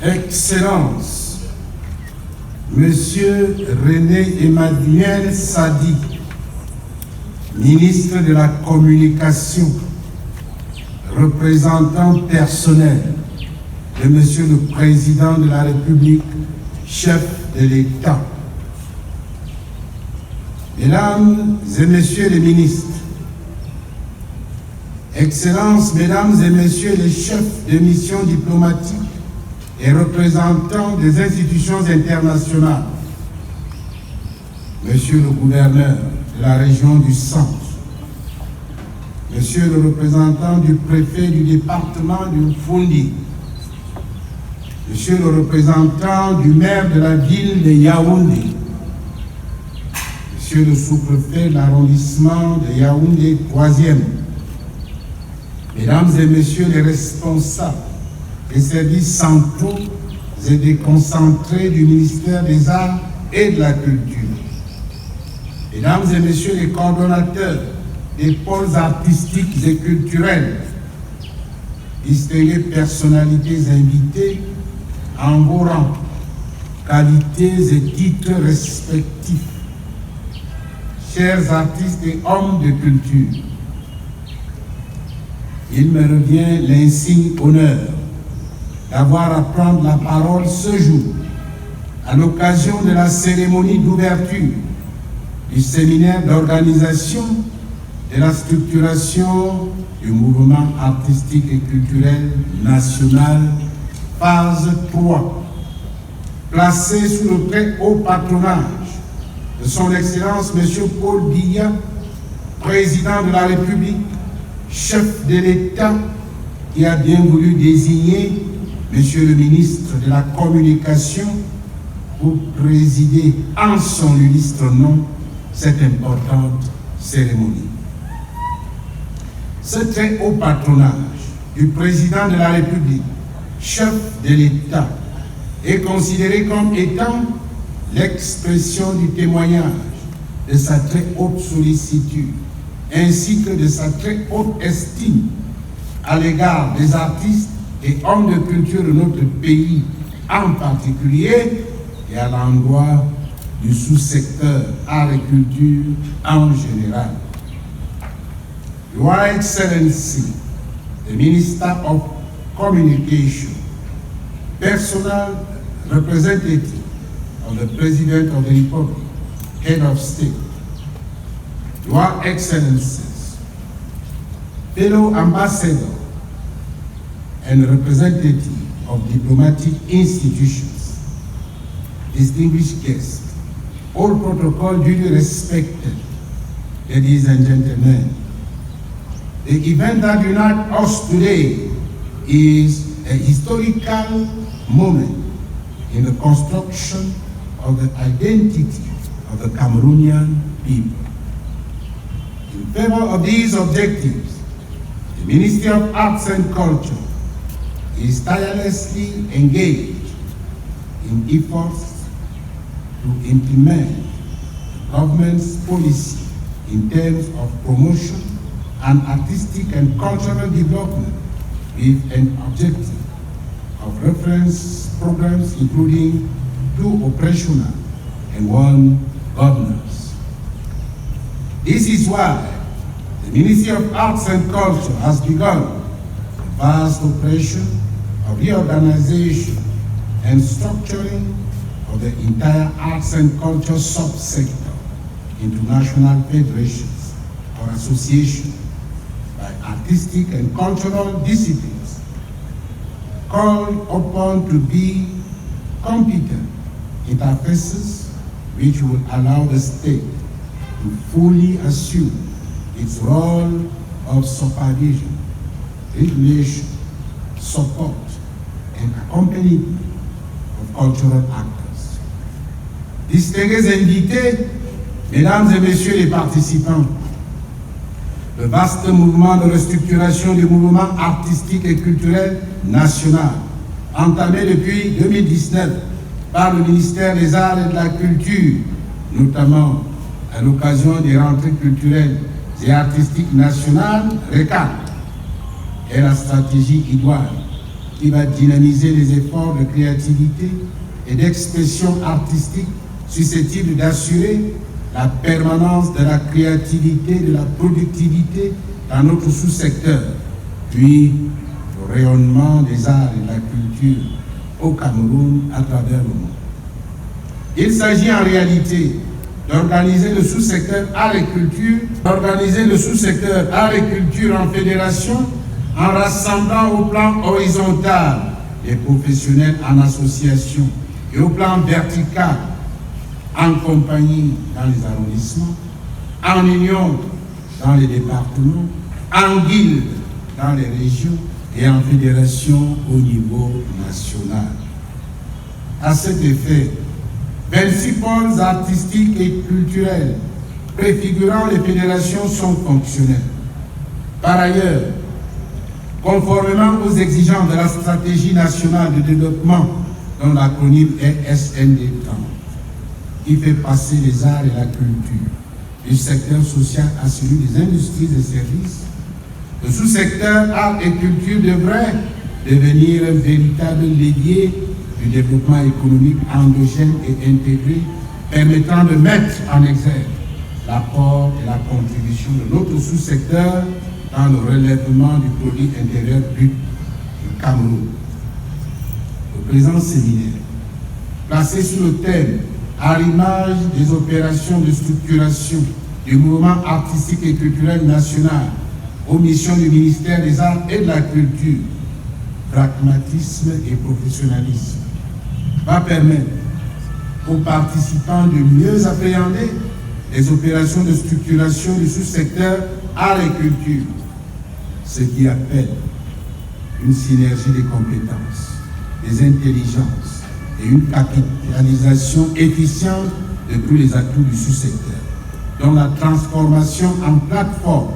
Excellences, Monsieur René Emmanuel Sadi, ministre de la Communication, représentant personnel de Monsieur le Président de la République, chef de l'État. Mesdames et Messieurs les ministres, Excellences, Mesdames et Messieurs les chefs de mission diplomatiques et représentants des institutions internationales, Monsieur le gouverneur de la région du Centre, Monsieur le représentant du préfet du département du Fundi, Monsieur le représentant du maire de la ville de Yaoundé, Monsieur le sous-préfet de l'arrondissement de Yaoundé 3e, Mesdames et Messieurs les responsables des services centraux et déconcentrés du ministère des Arts et de la Culture, Mesdames et Messieurs les coordonnateurs des pôles artistiques et culturels, distinguées personnalités invitées en vos rangs, qualités et titres respectifs, chers artistes et hommes de culture, il me revient l'insigne honneur d'avoir à prendre la parole ce jour à l'occasion de la cérémonie d'ouverture du séminaire d'organisation de la structuration du mouvement artistique et culturel national, phase 3, placé sous le très haut patronage de son Excellence M. Paul Biya, président de la République, chef de l'État, qui a bien voulu désigner M. le ministre de la Communication pour présider en son illustre nom cette importante cérémonie. Ce très haut patronage du président de la République, chef de l'État, est considéré comme étant l'expression du témoignage de sa très haute sollicitude ainsi que de sa très haute estime à l'égard des artistes et hommes de culture de notre pays en particulier et à l'endroit du sous-secteur art et culture en général. Your Excellency, the Minister of Communication, personal representative of the President of the Republic, Head of State, Your Excellencies, fellow ambassador and representative of diplomatic institutions, distinguished guests, all protocol duly respected, ladies and gentlemen. The event that unites us today is a historical moment in the construction of the identity of the Cameroonian people. In favor of these objectives, the Ministry of Arts and Culture is tirelessly engaged in efforts to implement the government's policy in terms of promotion and artistic and cultural development with an objective of reference programs including 2 operational and 1 governance. This is why the Ministry of Arts and Culture has begun a vast operation of reorganization and structuring of the entire arts and culture subsector into national federations or associations by artistic and cultural disciplines, called upon to be competent interfaces which will allow the state to fully assume its role of supervision, regulation, support, and accompaniment of cultural actors. Distingués invités, Mesdames et Messieurs les participants, le vaste mouvement de restructuration du mouvement artistique et culturel national, entamé depuis 2019 par le ministère des Arts et de la Culture, notamment à l'occasion des rentrées culturelles et artistiques nationales, RECAT, et la stratégie idoine qui va dynamiser les efforts de créativité et d'expression artistique susceptibles d'assurer la permanence de la créativité et de la productivité dans notre sous-secteur, puis le rayonnement des arts et de la culture au Cameroun à travers le monde. Il s'agit en réalité d'organiser le sous-secteur art et culture, en fédération, en rassemblant au plan horizontal les professionnels en association et au plan vertical en compagnie dans les arrondissements, en union dans les départements, en guilde dans les régions et en fédération au niveau national. À cet effet, 26 pôles artistiques et culturels préfigurant les fédérations sont fonctionnels. Par ailleurs, conformément aux exigences de la stratégie nationale de développement, dont l'acronyme est SND30, qui fait passer les arts et la culture du secteur social à celui des industries et services, le sous-secteur art et culture devrait devenir un véritable levier du développement économique endogène et intégré, permettant de mettre en exergue l'apport et la contribution de notre sous-secteur dans le relèvement du produit intérieur brut du Cameroun. Le présent séminaire, placé sous le thème « À l'image des opérations de structuration du mouvement artistique et culturel national aux missions du ministère des Arts et de la Culture, pragmatisme et professionnalisme », va permettre aux participants de mieux appréhender les opérations de structuration du sous-secteur art et culture, ce qui appelle une synergie des compétences, des intelligences et une capitalisation efficiente de tous les atouts du sous-secteur, dont la transformation en plateforme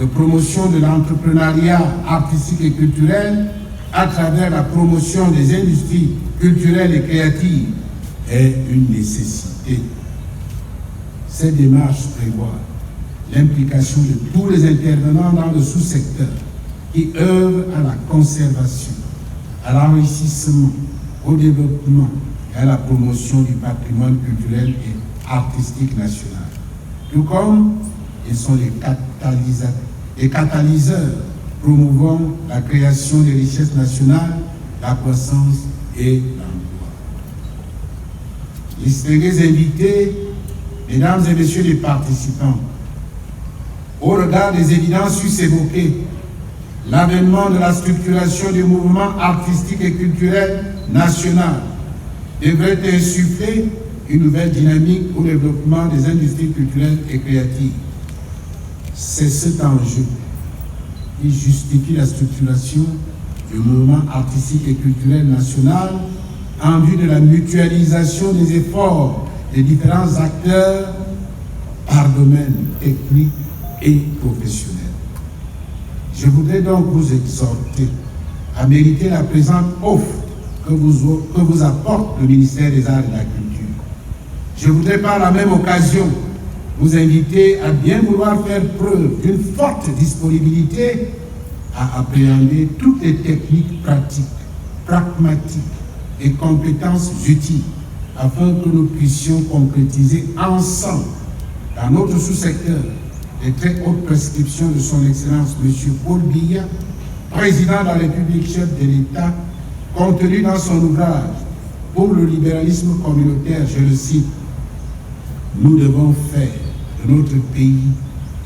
de promotion de l'entrepreneuriat artistique et culturel à travers la promotion des industries culturelles et créatives est une nécessité. Cette démarche prévoit l'implication de tous les intervenants dans le sous-secteur qui œuvrent à la conservation, à l'enrichissement, au développement et à la promotion du patrimoine culturel et artistique national. Tout comme ils sont les catalyseurs promouvant la création des richesses nationales, la croissance et l'emploi. Distingués invités, mesdames et messieurs les participants, au regard des évidences sus évoquées, l'avènement de la structuration du mouvement artistique et culturel national devrait insuffler une nouvelle dynamique au développement des industries culturelles et créatives. C'est cet enjeu qui justifie la structuration du mouvement artistique et culturel national en vue de la mutualisation des efforts des différents acteurs par domaine technique et professionnel. Je voudrais donc vous exhorter à mériter la présente offre que vous apporte le ministère des Arts et de la Culture. Je voudrais par la même occasion vous inviter à bien vouloir faire preuve d'une forte disponibilité à appréhender toutes les techniques pratiques, pragmatiques et compétences utiles afin que nous puissions concrétiser ensemble dans notre sous-secteur les très hautes prescriptions de son Excellence M. Paul Biya, président de la République, chef de l'État, contenues dans son ouvrage pour le libéralisme communautaire, je le cite, « Nous devons faire de notre pays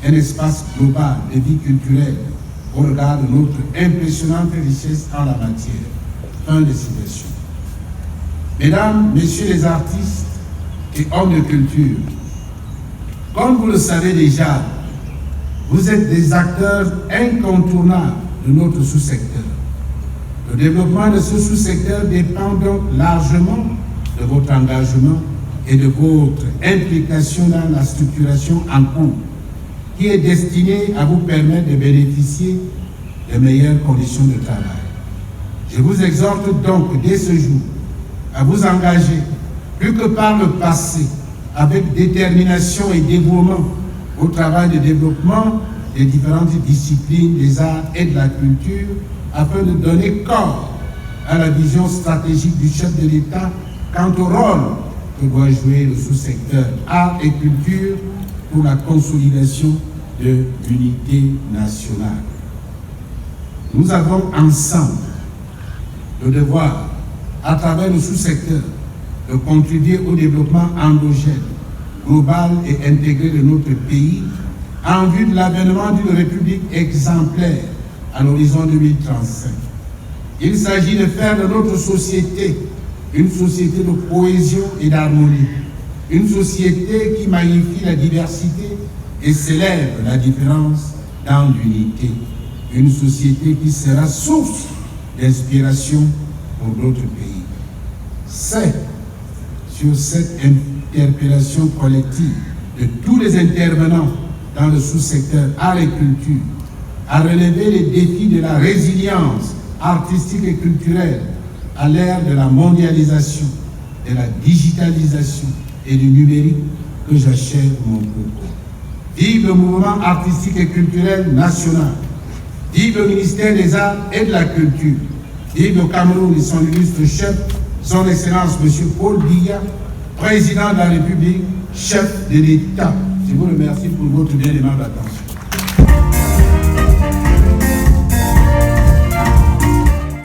un espace global de vie culturelle au regard de notre impressionnante richesse en la matière. » Fin de citation. Mesdames, Messieurs les artistes et hommes de culture, comme vous le savez déjà, vous êtes des acteurs incontournables de notre sous-secteur. Le développement de ce sous-secteur dépend donc largement de votre engagement et de votre implication dans la structuration en cours, qui est destinée à vous permettre de bénéficier de meilleures conditions de travail. Je vous exhorte donc dès ce jour à vous engager, plus que par le passé, avec détermination et dévouement au travail de développement des différentes disciplines des arts et de la culture, afin de donner corps à la vision stratégique du chef de l'État quant au rôle que doit jouer le sous-secteur art et culture pour la consolidation de l'unité nationale. Nous avons ensemble le devoir, à travers le sous-secteur, de contribuer au développement endogène, global et intégré de notre pays en vue de l'avènement d'une république exemplaire à l'horizon 2035. Il s'agit de faire de notre société une société de cohésion et d'harmonie, une société qui magnifie la diversité et célèbre la différence dans l'unité, une société qui sera source d'inspiration pour d'autres pays. C'est sur cette interpellation collective de tous les intervenants dans le sous-secteur art et culture à relever les défis de la résilience artistique et culturelle à l'ère de la mondialisation, de la digitalisation et du numérique que j'achève mon propos. Vive le mouvement artistique et culturel national. Vive le ministère des Arts et de la Culture. Vive le Cameroun et son illustre chef, son Excellence M. Paul Biya, président de la République, chef de l'État. Je vous remercie pour votre bien aimable attention.